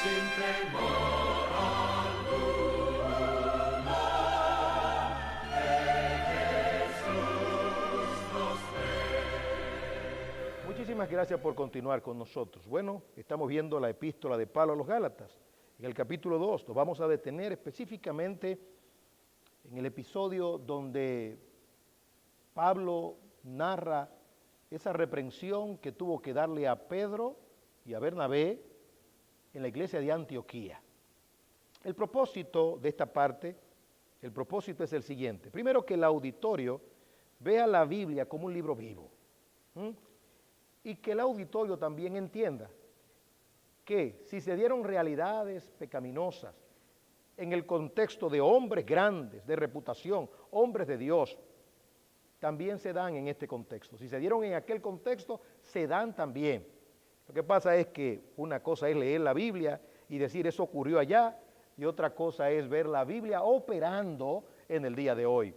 sin temor alguno, de Jesús nos ve. Muchísimas gracias por continuar con nosotros. Bueno, estamos viendo la epístola de Pablo a los Gálatas. En el capítulo 2 nos vamos a detener específicamente en el episodio donde Pablo narra esa reprensión que tuvo que darle a Pedro y a Bernabé en la iglesia de Antioquía. El propósito de esta parte, el propósito es el siguiente. Primero, que el auditorio vea la Biblia como un libro vivo. Y que el auditorio también entienda que si se dieron realidades pecaminosas en el contexto de hombres grandes, de reputación, hombres de Dios, también se dan en este contexto. Si se dieron en aquel contexto, se dan también. Lo que pasa es que una cosa es leer la Biblia y decir eso ocurrió allá, y otra cosa es ver la Biblia operando en el día de hoy.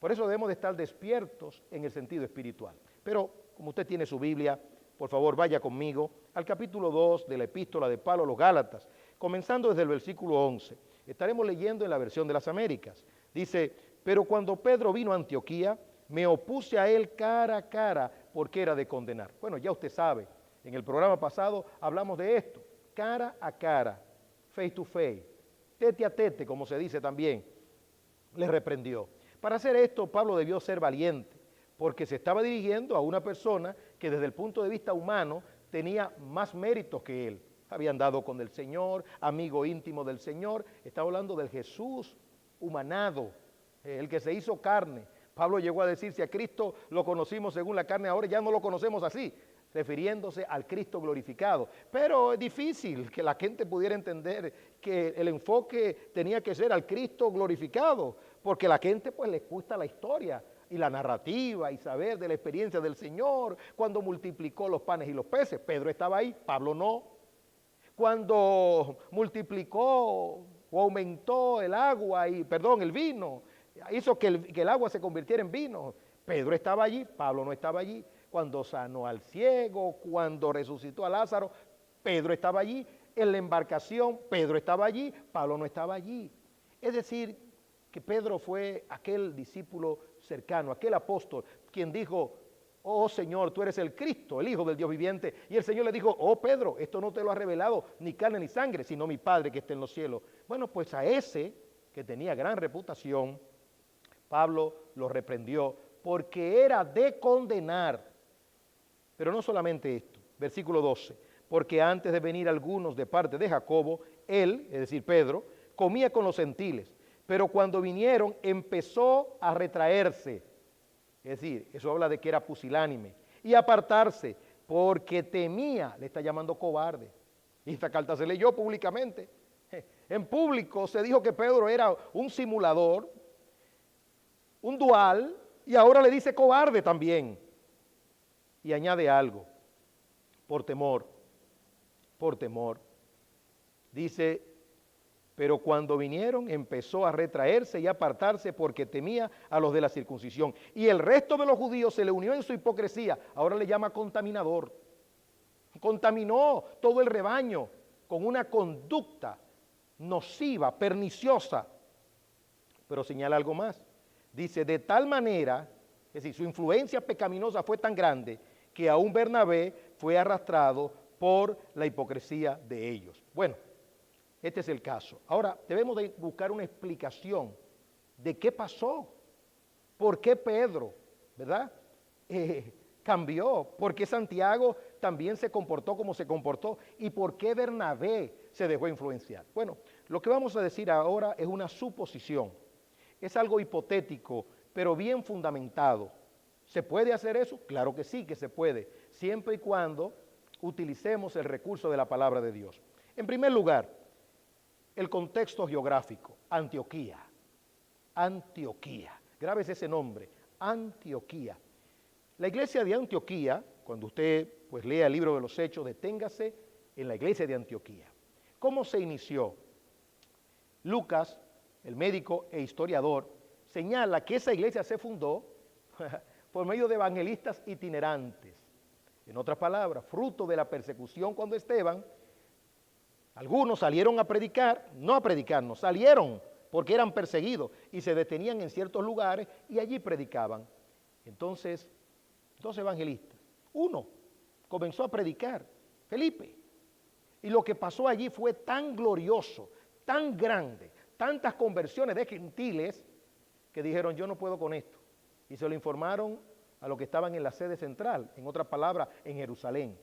Por eso debemos de estar despiertos en el sentido espiritual. Pero como usted tiene su Biblia, por favor vaya conmigo al capítulo 2 de la epístola de Pablo a los Gálatas, comenzando desde el versículo 11. Estaremos leyendo en la versión de las Américas. Dice: pero cuando Pedro vino a Antioquía, me opuse a él cara a cara, porque era de condenar. Bueno, ya usted sabe, en el programa pasado hablamos de esto, cara a cara, face to face, tete a tete, como se dice también, le reprendió. Para hacer esto, Pablo debió ser valiente, porque se estaba dirigiendo a una persona que desde el punto de vista humano tenía más méritos que él. Había andado con el Señor, amigo íntimo del Señor. Estaba hablando del Jesús humanado, el que se hizo carne. Pablo llegó a decir: si a Cristo lo conocimos según la carne, ahora ya no lo conocemos así, refiriéndose al Cristo glorificado. Pero es difícil que la gente pudiera entender que el enfoque tenía que ser al Cristo glorificado, porque a la gente pues les gusta la historia y la narrativa y saber de la experiencia del Señor cuando multiplicó los panes y los peces. Pedro estaba ahí, Pablo no. Cuando multiplicó o aumentó el vino, hizo que el agua se convirtiera en vino. Pedro estaba allí, Pablo no estaba allí. Cuando sanó al ciego, cuando resucitó a Lázaro, Pedro estaba allí. En la embarcación, Pedro estaba allí, Pablo no estaba allí. Es decir, que Pedro fue aquel discípulo cercano, aquel apóstol, quien dijo: oh Señor, tú eres el Cristo, el Hijo del Dios viviente. Y el Señor le dijo: oh Pedro, esto no te lo ha revelado ni carne ni sangre, sino mi Padre que está en los cielos. Bueno, pues a ese, que tenía gran reputación, Pablo lo reprendió porque era de condenar. Pero no solamente esto, versículo 12, porque antes de venir algunos de parte de Jacobo, él, es decir Pedro, comía con los gentiles, pero cuando vinieron empezó a retraerse, es decir, eso habla de que era pusilánime, y apartarse, porque temía, le está llamando cobarde. Y esta carta se leyó públicamente. En público se dijo que Pedro era un simulador, un dual, y ahora le dice cobarde también. Y añade algo: por temor. Dice: pero cuando vinieron empezó a retraerse y a apartarse porque temía a los de la circuncisión. Y el resto de los judíos se le unió en su hipocresía. Ahora le llama contaminador. Contaminó todo el rebaño con una conducta nociva, perniciosa. Pero señala algo más. Dice: de tal manera, es decir, su influencia pecaminosa fue tan grande que aún Bernabé fue arrastrado por la hipocresía de ellos. Bueno, este es el caso. Ahora, debemos de buscar una explicación de qué pasó, por qué Pedro, ¿verdad?, cambió, por qué Santiago también se comportó como se comportó y por qué Bernabé se dejó influenciar. Bueno, lo que vamos a decir ahora es una suposición, es algo hipotético, pero bien fundamentado. ¿Se puede hacer eso? Claro que sí que se puede, siempre y cuando utilicemos el recurso de la palabra de Dios. En primer lugar, el contexto geográfico, Antioquía. Antioquía, grábese ese nombre, Antioquía. La iglesia de Antioquía, cuando usted pues lea el libro de los Hechos, deténgase en la iglesia de Antioquía. ¿Cómo se inició? Lucas, el médico e historiador, señala que esa iglesia se fundó por medio de evangelistas itinerantes. En otras palabras, fruto de la persecución cuando Esteban Algunos salieron a predicar, no a predicarnos, salieron porque eran perseguidos y se detenían en ciertos lugares y allí predicaban. Entonces, dos evangelistas, uno comenzó a predicar, Felipe, y lo que pasó allí fue tan glorioso, tan grande, tantas conversiones de gentiles que dijeron, yo no puedo con esto. Y se lo informaron a los que estaban en la sede central, en otras palabras, en Jerusalén.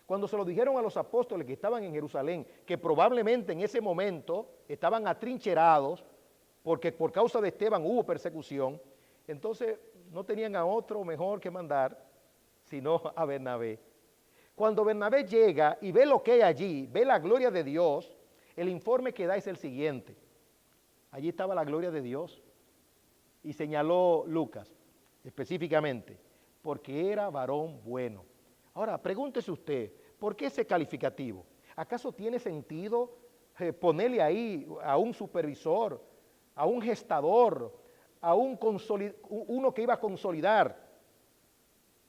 Cuando se lo dijeron a los apóstoles que estaban en Jerusalén, que probablemente en ese momento estaban atrincherados, porque por causa de Esteban hubo persecución, entonces no tenían a otro mejor que mandar, sino a Bernabé. Cuando Bernabé llega y ve lo que hay allí, ve la gloria de Dios, el informe que da es el siguiente. Allí estaba la gloria de Dios y señaló Lucas específicamente, porque era varón bueno. Ahora, pregúntese usted, ¿por qué ese calificativo? ¿Acaso tiene sentido ponerle ahí a un supervisor, a un gestador, a uno que iba a consolidar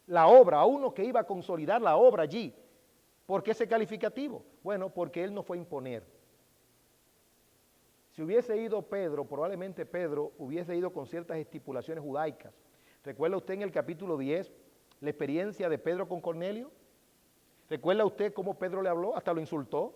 la obra, a uno que iba a consolidar la obra allí? ¿Por qué ese calificativo? Bueno, porque él no fue a imponer. Si hubiese ido Pedro, probablemente Pedro hubiese ido con ciertas estipulaciones judaicas. ¿Recuerda usted en el capítulo 10 la experiencia de Pedro con Cornelio? ¿Recuerda usted cómo Pedro le habló? Hasta lo insultó.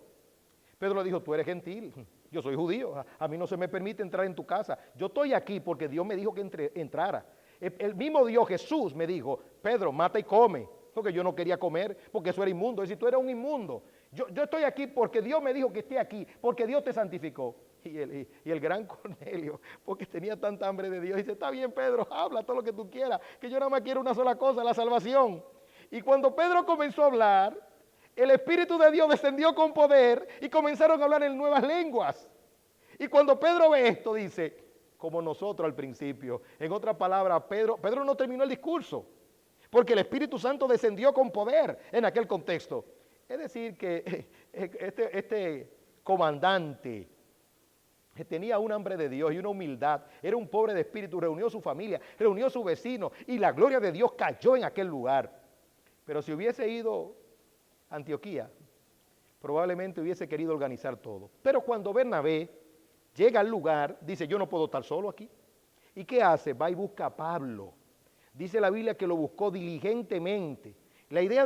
Pedro le dijo, tú eres gentil, yo soy judío, a mí no se me permite entrar en tu casa. Yo estoy aquí porque Dios me dijo que entrara. El mismo Dios, Jesús, me dijo, Pedro, mata y come, porque yo no quería comer, porque eso era inmundo. Es decir, tú eres un inmundo. Yo estoy aquí porque Dios me dijo que esté aquí, porque Dios te santificó. Y el gran Cornelio, porque tenía tanta hambre de Dios, dice, está bien Pedro, habla todo lo que tú quieras, que yo nada más quiero una sola cosa, la salvación. Y cuando Pedro comenzó a hablar, el Espíritu de Dios descendió con poder y comenzaron a hablar en nuevas lenguas. Y cuando Pedro ve esto, dice, como nosotros al principio. En otras palabras, Pedro no terminó el discurso, porque el Espíritu Santo descendió con poder en aquel contexto. Es decir, que este comandante que tenía un hambre de Dios y una humildad, era un pobre de espíritu, reunió a su familia, reunió a sus vecinos y la gloria de Dios cayó en aquel lugar. Pero si hubiese ido a Antioquía, probablemente hubiese querido organizar todo. Pero cuando Bernabé llega al lugar, dice, yo no puedo estar solo aquí. ¿Y qué hace? Va y busca a Pablo. Dice la Biblia que lo buscó diligentemente. La idea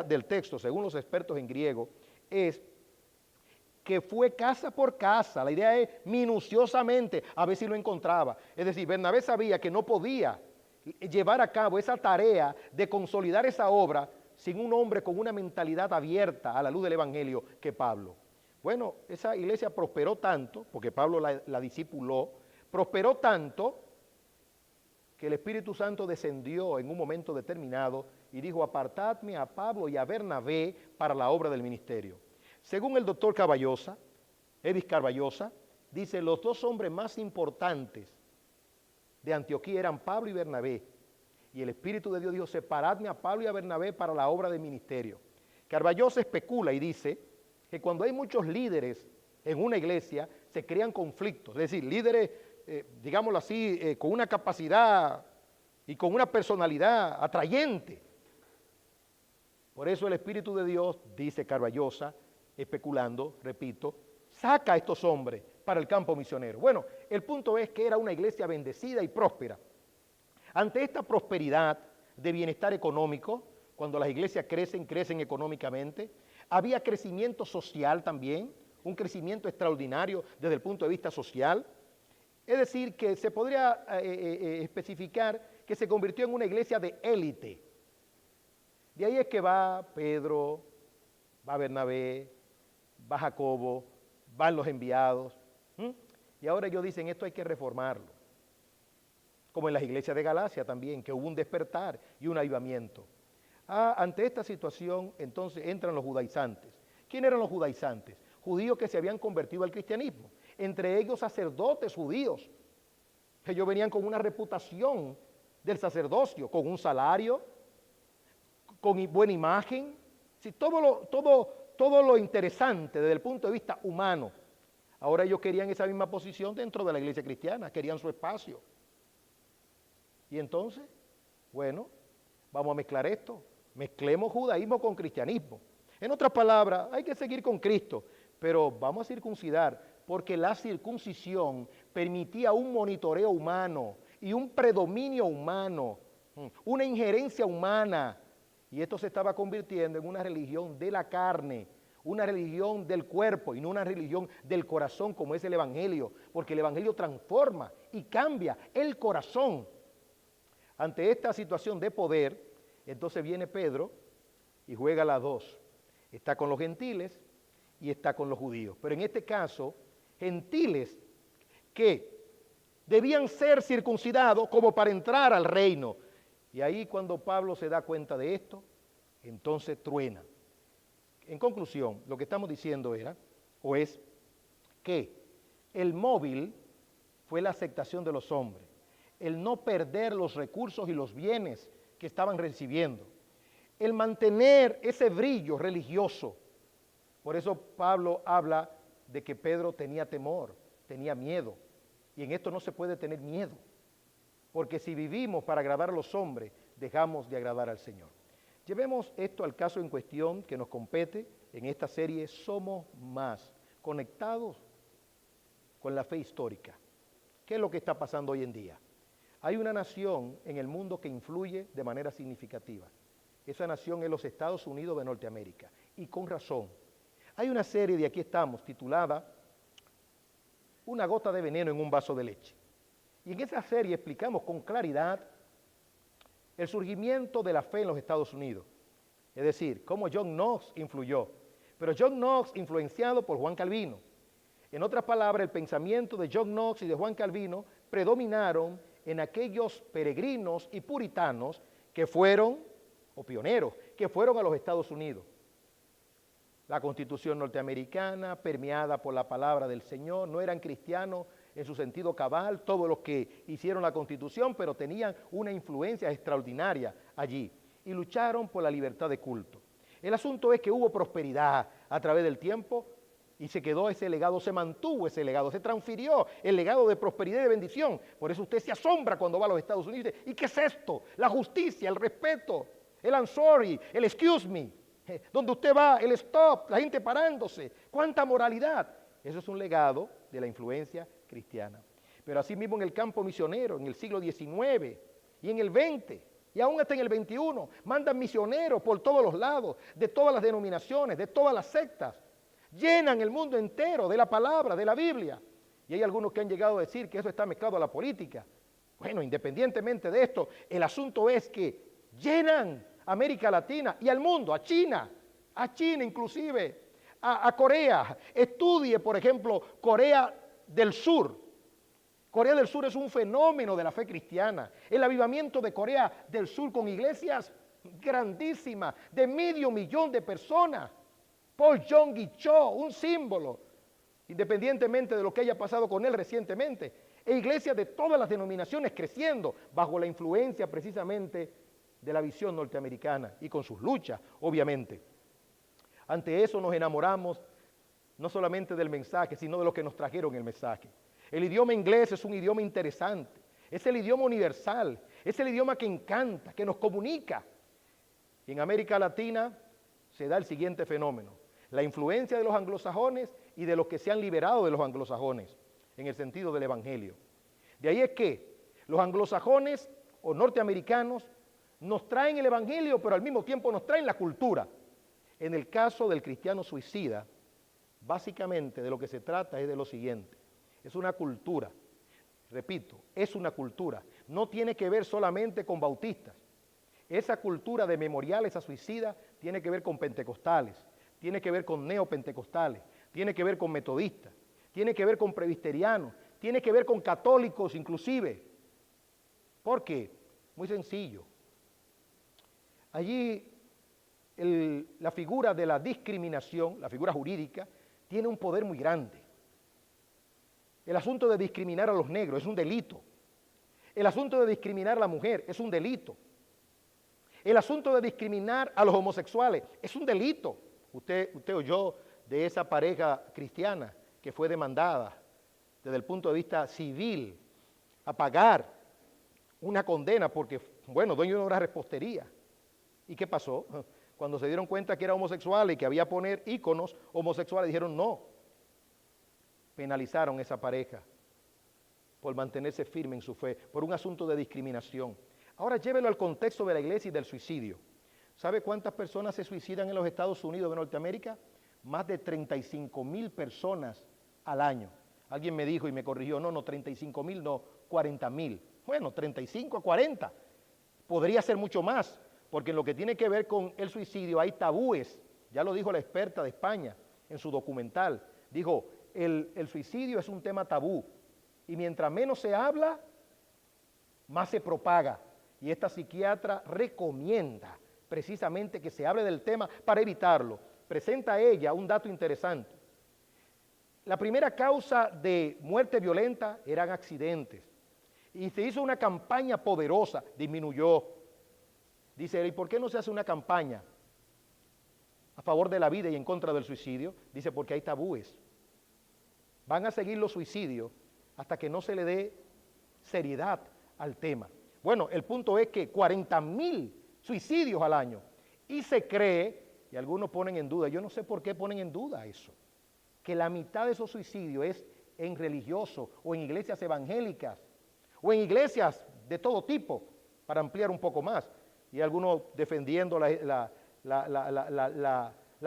del texto, según los expertos en griego, es que fue casa por casa. La idea es minuciosamente a ver si lo encontraba. Es decir, Bernabé sabía que no podía llevar a cabo esa tarea de consolidar esa obra sin un hombre con una mentalidad abierta a la luz del Evangelio que Pablo. Bueno, esa iglesia prosperó tanto, porque Pablo la discipuló, prosperó tanto que el Espíritu Santo descendió en un momento determinado y dijo, apartadme a Pablo y a Bernabé para la obra del ministerio. Según el doctor Caballosa, Edis Carballosa, dice, los dos hombres más importantes de Antioquía eran Pablo y Bernabé. Y el Espíritu de Dios dijo, separadme a Pablo y a Bernabé para la obra del ministerio. Carballosa especula y dice que cuando hay muchos líderes en una iglesia, se crean conflictos. Es decir, líderes, digámoslo así, con una capacidad y con una personalidad atrayente. Por eso el Espíritu de Dios, dice Carballosa, especulando, repito, saca a estos hombres para el campo misionero. Bueno, el punto es que era una iglesia bendecida y próspera. Ante esta prosperidad de bienestar económico, cuando las iglesias crecen económicamente, había crecimiento social también, un crecimiento extraordinario desde el punto de vista social. Es decir, que se podría especificar que se convirtió en una iglesia de élite. De ahí es que va Pedro, va Bernabé, va Jacobo, van los enviados. Y ahora ellos dicen, esto hay que reformarlo. Como en las iglesias de Galacia también, que hubo un despertar y un avivamiento. Ante esta situación, entonces entran los judaizantes. ¿Quién eran los judaizantes? Judíos que se habían convertido al cristianismo. Entre ellos sacerdotes judíos. Ellos venían con una reputación del sacerdocio, con un salario, con buena imagen. Sí, todo lo interesante desde el punto de vista humano. Ahora ellos querían esa misma posición dentro de la iglesia cristiana, querían su espacio. Y entonces, bueno, vamos a mezclar esto. Mezclemos judaísmo con cristianismo. En otras palabras, hay que seguir con Cristo, pero vamos a circuncidar porque la circuncisión permitía un monitoreo humano y un predominio humano, una injerencia humana. Y esto se estaba convirtiendo en una religión de la carne, una religión del cuerpo y no una religión del corazón como es el Evangelio, porque el Evangelio transforma y cambia el corazón. Ante esta situación de poder, entonces viene Pedro y juega las dos. Está con los gentiles y está con los judíos. Pero en este caso, gentiles que debían ser circuncidados como para entrar al reino. Y ahí cuando Pablo se da cuenta de esto, entonces truena. En conclusión, lo que estamos diciendo es que el móvil fue la aceptación de los hombres, el no perder los recursos y los bienes que estaban recibiendo, el mantener ese brillo religioso. Por eso Pablo habla de que Pedro tenía temor, tenía miedo, y en esto no se puede tener miedo, porque si vivimos para agradar a los hombres, dejamos de agradar al Señor. Llevemos esto al caso en cuestión que nos compete en esta serie Somos Más, conectados con la fe histórica. ¿Qué es lo que está pasando hoy en día? Hay una nación en el mundo que influye de manera significativa. Esa nación es los Estados Unidos de Norteamérica, y con razón. Hay una serie de Aquí estamos titulada Una gota de veneno en un vaso de leche. Y en esa serie explicamos con claridad el surgimiento de la fe en los Estados Unidos. Es decir, cómo John Knox influyó. Pero John Knox influenciado por Juan Calvino. En otras palabras, el pensamiento de John Knox y de Juan Calvino predominaron en aquellos peregrinos y puritanos que fueron, o pioneros, que fueron a los Estados Unidos. La Constitución norteamericana, permeada por la palabra del Señor, no eran cristianos en su sentido cabal, todos los que hicieron la Constitución, pero tenían una influencia extraordinaria allí y lucharon por la libertad de culto. El asunto es que hubo prosperidad a través del tiempo y se quedó ese legado, se mantuvo ese legado, se transfirió el legado de prosperidad y de bendición. Por eso usted se asombra cuando va a los Estados Unidos y dice, ¿y qué es esto? La justicia, el respeto, el I'm sorry, el excuse me. Donde usted va, el stop, la gente parándose. ¡Cuánta moralidad! Eso es un legado de la influencia cristiana. Pero asimismo en el campo misionero, en el siglo XIX y en el XX, y aún hasta en el XXI, mandan misioneros por todos los lados, de todas las denominaciones, de todas las sectas. Llenan el mundo entero de la palabra, de la Biblia. Y hay algunos que han llegado a decir que eso está mezclado a la política. Bueno, independientemente de esto, el asunto es que llenan América Latina y al mundo, a China inclusive, a Corea. Estudie, por ejemplo, Corea del Sur. Corea del Sur es un fenómeno de la fe cristiana. El avivamiento de Corea del Sur con iglesias grandísimas, de 500,000 de personas. Paul Yong-gi-cho, un símbolo, independientemente de lo que haya pasado con él recientemente. E iglesias de todas las denominaciones creciendo bajo la influencia precisamente de la visión norteamericana y con sus luchas, obviamente. Ante eso nos enamoramos no solamente del mensaje, sino de los que nos trajeron el mensaje. El idioma inglés es un idioma interesante, es el idioma universal, es el idioma que encanta, que nos comunica. Y en América Latina se da el siguiente fenómeno, la influencia de los anglosajones y de los que se han liberado de los anglosajones, en el sentido del evangelio. De ahí es que los anglosajones o norteamericanos nos traen el evangelio, pero al mismo tiempo nos traen la cultura. En el caso del cristiano suicida, básicamente de lo que se trata es de lo siguiente. Es una cultura, repito, es una cultura. No tiene que ver solamente con bautistas. Esa cultura de memoriales a suicidas tiene que ver con pentecostales, tiene que ver con neopentecostales, tiene que ver con metodistas, tiene que ver con presbiterianos, tiene que ver con católicos inclusive. ¿Por qué? Muy sencillo. Allí la figura de la discriminación, la figura jurídica, tiene un poder muy grande. El asunto de discriminar a los negros es un delito. El asunto de discriminar a la mujer es un delito. El asunto de discriminar a los homosexuales es un delito. Usted oyó de esa pareja cristiana que fue demandada desde el punto de vista civil a pagar una condena porque, bueno, dueño de una repostería. ¿Y qué pasó? Cuando se dieron cuenta que era homosexual y que había poner íconos homosexuales, dijeron no. Penalizaron esa pareja por mantenerse firme en su fe, por un asunto de discriminación. Ahora llévelo al contexto de la iglesia y del suicidio. ¿Sabe cuántas personas se suicidan en los Estados Unidos de Norteamérica? Más de 35,000 personas al año. Alguien me dijo y me corrigió, no, 35,000, no, 40,000. Bueno, 35 a 40. Podría ser mucho más, porque en lo que tiene que ver con el suicidio hay tabúes. Ya lo dijo la experta de España en su documental. Dijo, el suicidio es un tema tabú. Y mientras menos se habla, más se propaga. Y esta psiquiatra recomienda precisamente que se hable del tema para evitarlo. Presenta a ella un dato interesante. La primera causa de muerte violenta eran accidentes. Y se hizo una campaña poderosa, disminuyó. Dice, ¿y por qué no se hace una campaña a favor de la vida y en contra del suicidio? Dice, porque hay tabúes. Van a seguir los suicidios hasta que no se le dé seriedad al tema. Bueno, el punto es que 40,000 suicidios al año. Y se cree, y algunos ponen en duda, yo no sé por qué ponen en duda eso, que la mitad de esos suicidios es en religiosos o en iglesias evangélicas o en iglesias de todo tipo, para ampliar un poco más. Y algunos defendiendo la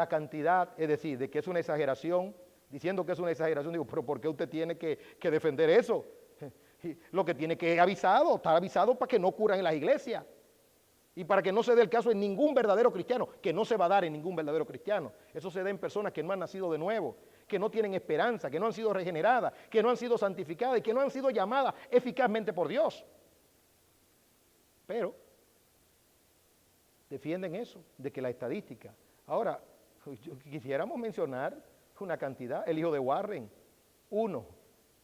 cantidad, es decir, de que es una exageración, diciendo que es una exageración. Digo, pero ¿por qué usted tiene que defender eso? Lo que tiene que estar avisado para que no ocurran en las iglesias. Y para que no se dé el caso en ningún verdadero cristiano, que no se va a dar en ningún verdadero cristiano. Eso se da en personas que no han nacido de nuevo, que no tienen esperanza, que no han sido regeneradas, que no han sido santificadas y que no han sido llamadas eficazmente por Dios. Pero defienden eso, de que la estadística. Ahora, quisiéramos mencionar una cantidad. El hijo de Warren, uno,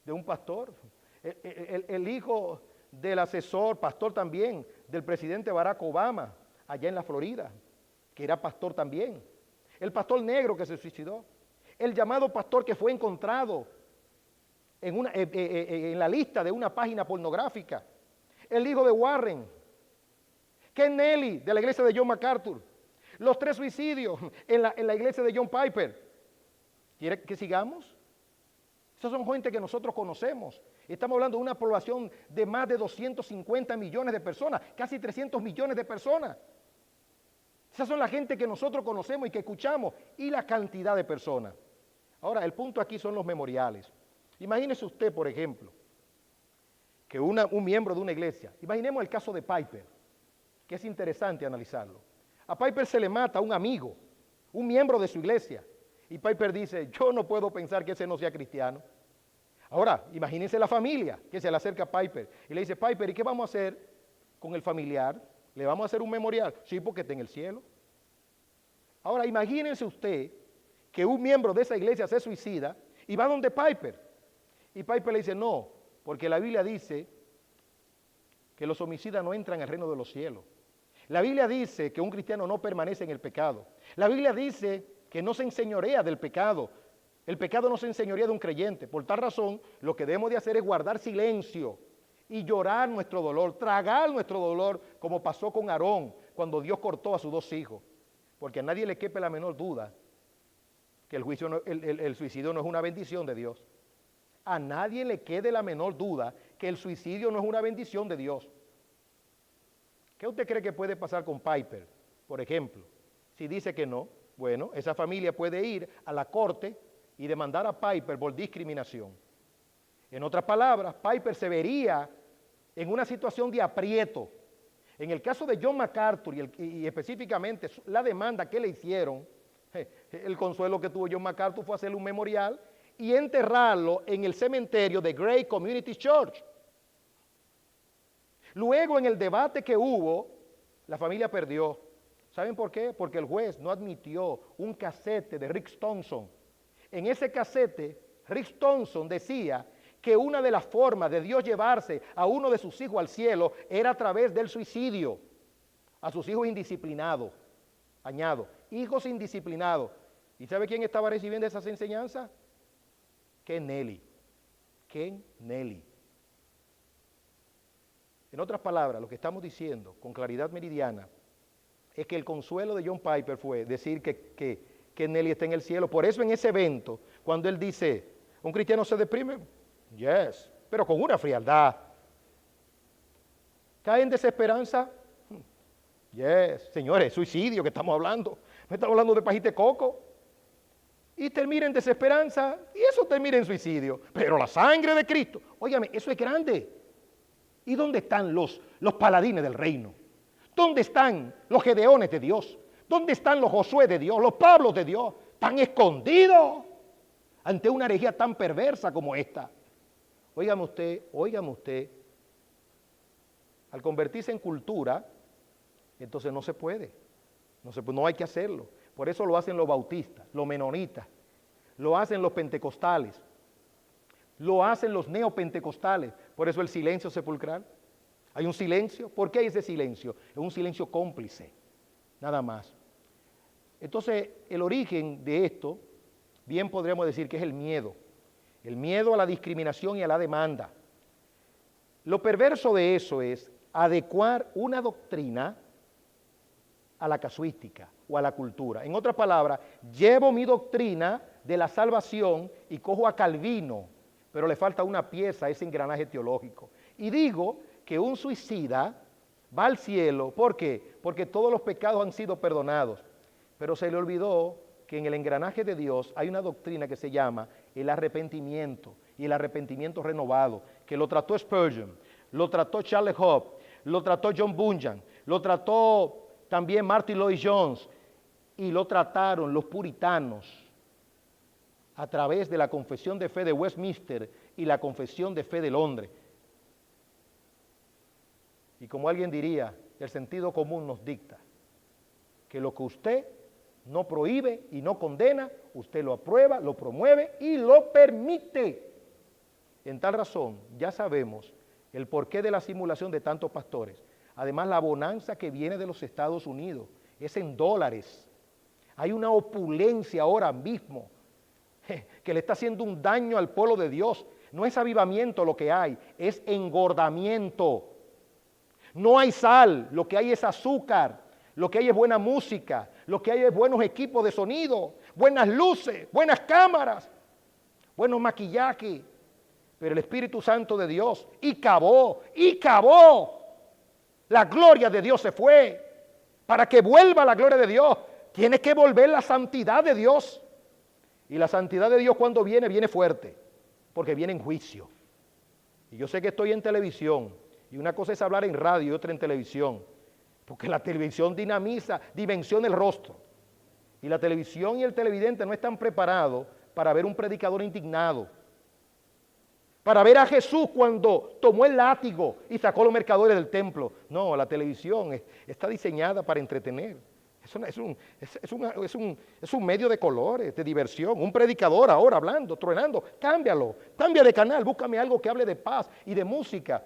de un pastor. El hijo del asesor, pastor también, del presidente Barack Obama, allá en la Florida, que era pastor también. El pastor negro que se suicidó. El llamado pastor que fue encontrado en la lista de una página pornográfica. El hijo de Warren. Ken Nelly, de la iglesia de John MacArthur. Los 3 suicidios en la iglesia de John Piper. ¿Quiere que sigamos? Esas son gente que nosotros conocemos. Estamos hablando de una población de más de 250 millones de personas, casi 300 millones de personas. Esas son la gente que nosotros conocemos y que escuchamos, y la cantidad de personas. Ahora, el punto aquí son los memoriales. Imagínese usted, por ejemplo, que un miembro de una iglesia, imaginemos el caso de Piper, que es interesante analizarlo. A Piper se le mata a un amigo, un miembro de su iglesia, y Piper dice, yo no puedo pensar que ese no sea cristiano. Ahora, imagínense la familia que se le acerca a Piper y le dice, Piper, ¿y qué vamos a hacer con el familiar? ¿Le vamos a hacer un memorial? Sí, porque está en el cielo. Ahora, imagínense usted que un miembro de esa iglesia se suicida y va donde Piper. Y Piper le dice, no, porque la Biblia dice que los homicidas no entran al reino de los cielos. La Biblia dice que un cristiano no permanece en el pecado. La Biblia dice que no se enseñorea del pecado. El pecado no se enseñorea de un creyente. Por tal razón, lo que debemos de hacer es guardar silencio y llorar nuestro dolor, tragar nuestro dolor, como pasó con Aarón cuando Dios cortó a sus 2 hijos. Porque a nadie le quepe la menor duda que el suicidio no es una bendición de Dios. A nadie le quede la menor duda que el suicidio no es una bendición de Dios. ¿Qué usted cree que puede pasar con Piper, por ejemplo? Si dice que no, bueno, esa familia puede ir a la corte y demandar a Piper por discriminación. En otras palabras, Piper se vería en una situación de aprieto. En el caso de John MacArthur y específicamente la demanda que le hicieron, el consuelo que tuvo John MacArthur fue hacerle un memorial y enterrarlo en el cementerio de Gray Community Church. Luego, en el debate que hubo, la familia perdió. ¿Saben por qué? Porque el juez no admitió un casete de Rick Thompson. En ese casete, Rick Thompson decía que una de las formas de Dios llevarse a uno de sus hijos al cielo era a través del suicidio. A sus hijos indisciplinados. Añado, hijos indisciplinados. ¿Y sabe quién estaba recibiendo esas enseñanzas? Ken Nelly. Ken Nelly. En otras palabras, lo que estamos diciendo con claridad meridiana es que el consuelo de John Piper fue decir que Nelly está en el cielo. Por eso en ese evento, cuando él dice, ¿un cristiano se deprime? Yes, pero con una frialdad. ¿Cae en desesperanza? Yes, señores, suicidio que estamos hablando. No estamos hablando de pajite coco. Y termina en desesperanza y eso termina en suicidio. Pero la sangre de Cristo, óigame, eso es grande. ¿Y dónde están los paladines del reino? ¿Dónde están los Gedeones de Dios? ¿Dónde están los Josué de Dios, los Pablos de Dios? Están escondidos ante una herejía tan perversa como esta. Óigame usted, al convertirse en cultura, entonces no se puede, no hay que hacerlo. Por eso lo hacen los bautistas, los menonitas, lo hacen los pentecostales, lo hacen los neopentecostales. Por eso el silencio sepulcral. Hay un silencio. ¿Por qué hay ese silencio? Es un silencio cómplice, nada más. Entonces, el origen de esto, bien podríamos decir que es el miedo a la discriminación y a la demanda. Lo perverso de eso es adecuar una doctrina a la casuística o a la cultura. En otras palabras, llevo mi doctrina de la salvación y cojo a Calvino, pero le falta una pieza a ese engranaje teológico. Y digo que un suicida va al cielo. ¿Por qué? Porque todos los pecados han sido perdonados. Pero se le olvidó que en el engranaje de Dios hay una doctrina que se llama el arrepentimiento, y el arrepentimiento renovado, que lo trató Spurgeon, lo trató Charles Hope, lo trató John Bunyan, lo trató también Martin Lloyd Jones, y lo trataron los puritanos a través de la Confesión de Fe de Westminster y la Confesión de Fe de Londres. Y como alguien diría, el sentido común nos dicta que lo que usted no prohíbe y no condena, usted lo aprueba, lo promueve y lo permite. En tal razón, ya sabemos el porqué de la simulación de tantos pastores. Además, la bonanza que viene de los Estados Unidos es en dólares. Hay una opulencia ahora mismo que le está haciendo un daño al pueblo de Dios. No es avivamiento lo que hay, es engordamiento. No hay sal, lo que hay es azúcar, lo que hay es buena música, lo que hay es buenos equipos de sonido, buenas luces, buenas cámaras, buenos maquillajes. Pero el Espíritu Santo de Dios, y cavó. La gloria de Dios se fue. Para que vuelva la gloria de Dios, tiene que volver la santidad de Dios. Y la santidad de Dios cuando viene, viene fuerte, porque viene en juicio. Y yo sé que estoy en televisión, y una cosa es hablar en radio y otra en televisión, porque la televisión dimensiona el rostro. Y la televisión y el televidente no están preparados para ver un predicador indignado, para ver a Jesús cuando tomó el látigo y sacó los mercaderes del templo. No, la televisión está diseñada para entretener. Es un medio de colores, de diversión. Un predicador ahora hablando, truenando, cámbialo, cambia de canal, búscame algo que hable de paz y de música.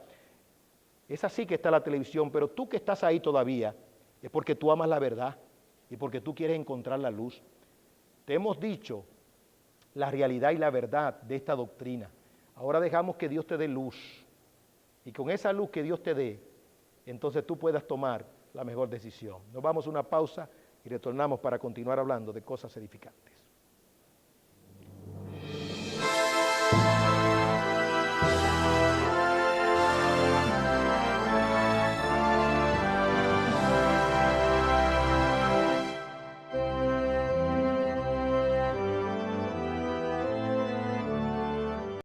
Es así que está la televisión, pero tú que estás ahí todavía, es porque tú amas la verdad y porque tú quieres encontrar la luz. Te hemos dicho la realidad y la verdad de esta doctrina. Ahora dejamos que Dios te dé luz, y con esa luz que Dios te dé, entonces tú puedas tomar la mejor decisión. Nos vamos a una pausa y retornamos para continuar hablando de cosas edificantes.